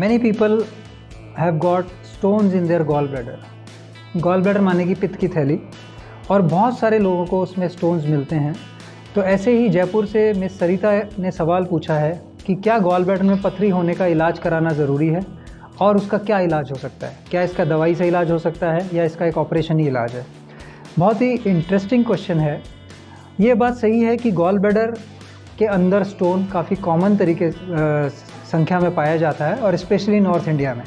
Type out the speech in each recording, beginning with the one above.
Many people have got stones in their gallbladder. gallbladder माने कि पित्त की थैली, और बहुत सारे लोगों को उसमें स्टोन्स मिलते हैं। तो ऐसे ही जयपुर से मिस सरिता ने सवाल पूछा है कि क्या गॉलब्लैडर में पथरी होने का इलाज कराना ज़रूरी है और उसका क्या इलाज हो सकता है, क्या इसका दवाई से इलाज हो सकता है या इसका एक ऑपरेशन ही इलाज है। बहुत ही इंटरेस्टिंग क्वेश्चन है। ये बात सही है कि गॉलब्लैडर के अंदर स्टोन काफ़ी कॉमन तरीके संख्या में पाया जाता है, और स्पेशली नॉर्थ इंडिया में।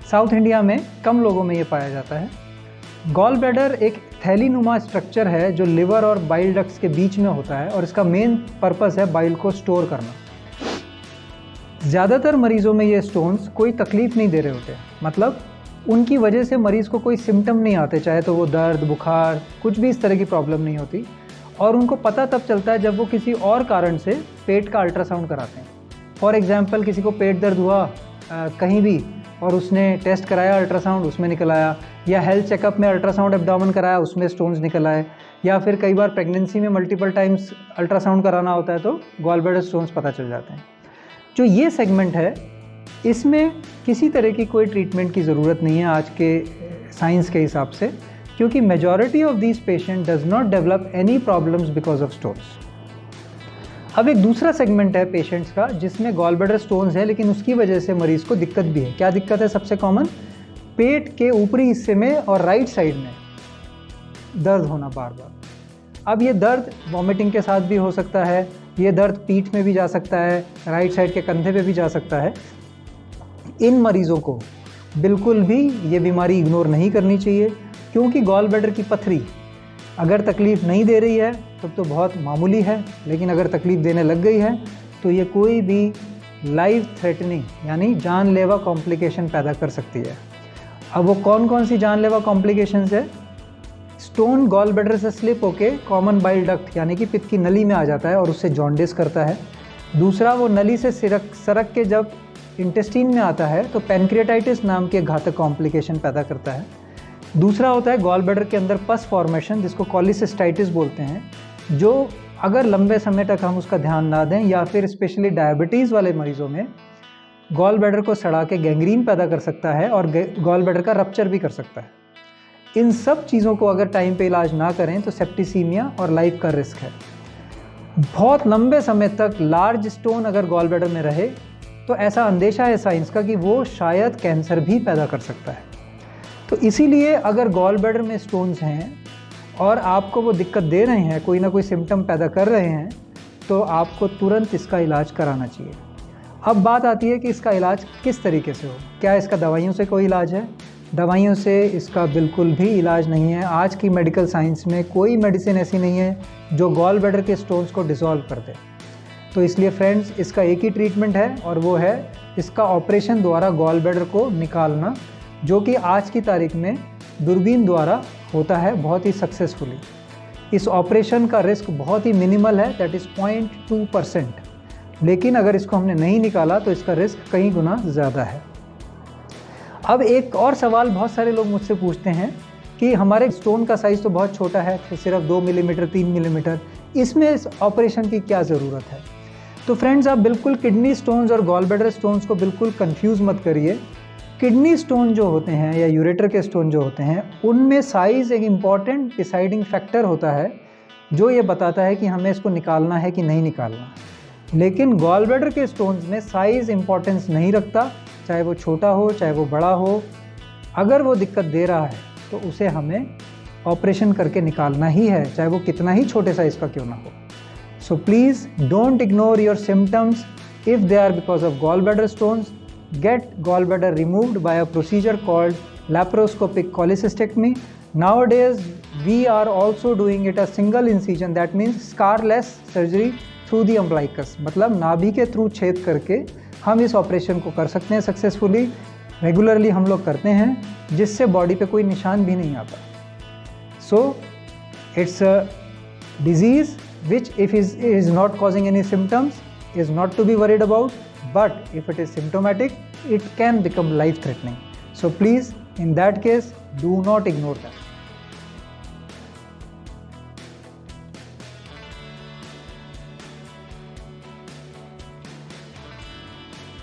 साउथ इंडिया में कम लोगों में ये पाया जाता है। गॉल ब्लैडर एक थैलीनुमा स्ट्रक्चर है जो लिवर और बाइल डक्ट्स के बीच में होता है, और इसका मेन पर्पस है बाइल को स्टोर करना। ज़्यादातर मरीज़ों में ये स्टोन्स कोई तकलीफ़ नहीं दे रहे होते, मतलब उनकी वजह से मरीज़ को कोई सिम्टम नहीं आते, चाहे तो वो दर्द, बुखार, कुछ भी इस तरह की प्रॉब्लम नहीं होती। और उनको पता तब चलता है जब वो किसी और कारण से पेट का अल्ट्रासाउंड कराते हैं। फॉर एग्ज़ाम्पल, किसी को पेट दर्द हुआ कहीं भी और उसने टेस्ट कराया अल्ट्रासाउंड, उसमें निकल आया, या हेल्थ चेकअप में अल्ट्रासाउंड एब्डोमेन कराया, उसमें स्टोन्स निकल आए, या फिर कई बार प्रेगनेंसी में मल्टीपल टाइम्स अल्ट्रासाउंड कराना होता है तो गॉलब्लैडर स्टोन्स पता चल जाते हैं। जो ये सेगमेंट है, इसमें किसी तरह की कोई ट्रीटमेंट की ज़रूरत नहीं है आज के साइंस के हिसाब से, क्योंकि majority of these patient does not develop any problems because of stones. अब एक दूसरा सेगमेंट है पेशेंट्स का जिसमें गॉलब्लैडर स्टोन्स है, लेकिन उसकी वजह से मरीज़ को दिक्कत भी है। क्या दिक्कत है? सबसे कॉमन, पेट के ऊपरी हिस्से में और राइट साइड में दर्द होना बार बार। अब ये दर्द वॉमिटिंग के साथ भी हो सकता है, ये दर्द पीठ में भी जा सकता है, राइट साइड के कंधे पे भी जा सकता है। इन मरीज़ों को बिल्कुल भी ये बीमारी इग्नोर नहीं करनी चाहिए, क्योंकि गॉलब्लैडर की पथरी अगर तकलीफ़ नहीं दे रही है तब तो बहुत मामूली है, लेकिन अगर तकलीफ़ देने लग गई है तो ये कोई भी लाइफ थ्रेटनिंग यानी जानलेवा कॉम्प्लिकेशन पैदा कर सकती है। अब वो कौन कौन सी जानलेवा कॉम्प्लिकेशंस है? स्टोन गॉलब्लैडर से स्लिप होके कॉमन बाइल डक्ट यानी कि पित्त की नली में आ जाता है और उससे जॉन्डिस करता है। दूसरा, वो नली से सरक के जब इंटेस्टीन में आता है तो पैनक्रियाटाइटिस नाम के घातक कॉम्प्लिकेशन पैदा करता है। दूसरा होता है गॉलब्लैडर के अंदर पस फॉर्मेशन, जिसको कॉलिसिस्टाइटिस बोलते हैं, जो अगर लंबे समय तक हम उसका ध्यान ना दें या फिर स्पेशली डायबिटीज़ वाले मरीज़ों में गॉलब्लैडर को सड़ा के गैंग्रीन पैदा कर सकता है और गॉलब्लैडर का रप्चर भी कर सकता है। इन सब चीज़ों को अगर टाइम पे इलाज ना करें तो सेप्टिसीमिया और लाइफ का रिस्क है। बहुत लंबे समय तक लार्ज स्टोन अगर गॉलब्लैडर में रहे तो ऐसा अंदेशा है साइंस का कि वो शायद कैंसर भी पैदा कर सकता है। तो इसीलिए अगर गॉलब्लैडर में स्टोन्स हैं और आपको वो दिक्कत दे रहे हैं, कोई ना कोई सिम्टम पैदा कर रहे हैं, तो आपको तुरंत इसका इलाज कराना चाहिए। अब बात आती है कि इसका इलाज किस तरीके से हो। क्या इसका दवाइयों से कोई इलाज है? दवाइयों से इसका बिल्कुल भी इलाज नहीं है। आज की मेडिकल साइंस में कोई मेडिसिन ऐसी नहीं है जो गॉलब्लैडर के स्टोन्स को डिसॉल्व कर दे। तो इसलिए फ्रेंड्स, इसका एक ही ट्रीटमेंट है और वो है इसका ऑपरेशन द्वारा गॉलब्लैडर को निकालना, जो कि आज की तारीख में दूरबीन द्वारा होता है बहुत ही सक्सेसफुली। इस ऑपरेशन का रिस्क बहुत ही मिनिमल है, दैट इज़ 0.2%, लेकिन अगर इसको हमने नहीं निकाला तो इसका रिस्क कई गुना ज़्यादा है। अब एक और सवाल बहुत सारे लोग मुझसे पूछते हैं कि हमारे स्टोन का साइज़ तो बहुत छोटा है, सिर्फ 2 मिलीमीटर 3 मिलीमीटर, इसमें इस ऑपरेशन की क्या ज़रूरत है? तो फ्रेंड्स, आप बिल्कुल किडनी स्टोन्स और गॉलब्लैडर स्टोन्स को बिल्कुल कंफ्यूज मत करिए। किडनी स्टोन जो होते हैं या यूरेटर के स्टोन जो होते हैं, उनमें साइज़ एक इम्पॉर्टेंट डिसाइडिंग फैक्टर होता है जो ये बताता है कि हमें इसको निकालना है कि नहीं निकालना। लेकिन गॉलब्लैडर के स्टोन्स में साइज़ इम्पॉर्टेंस नहीं रखता, चाहे वो छोटा हो चाहे वो बड़ा हो। अगर वो दिक्कत दे रहा है तो उसे हमें ऑपरेशन करके निकालना ही है, चाहे वो कितना ही छोटे साइज़ का क्यों ना हो। So please don't ignore your symptoms if they are because of gallbladder stones. Get gallbladder removed by a procedure called laparoscopic cholecystectomy. Nowadays, we are also doing it a single incision, that means scarless surgery through the umbilicus. मतलब नाभि के through छेद करके हम इस operation को कर सकते हैं सक्सेसफुली। रेगुलरली हम लोग करते हैं, जिससे बॉडी पे कोई निशान भी नहीं आता। So it's a disease which if is not causing any symptoms is not to be worried about. But if it is symptomatic, it can become life-threatening. So please, in that case, do not ignore that.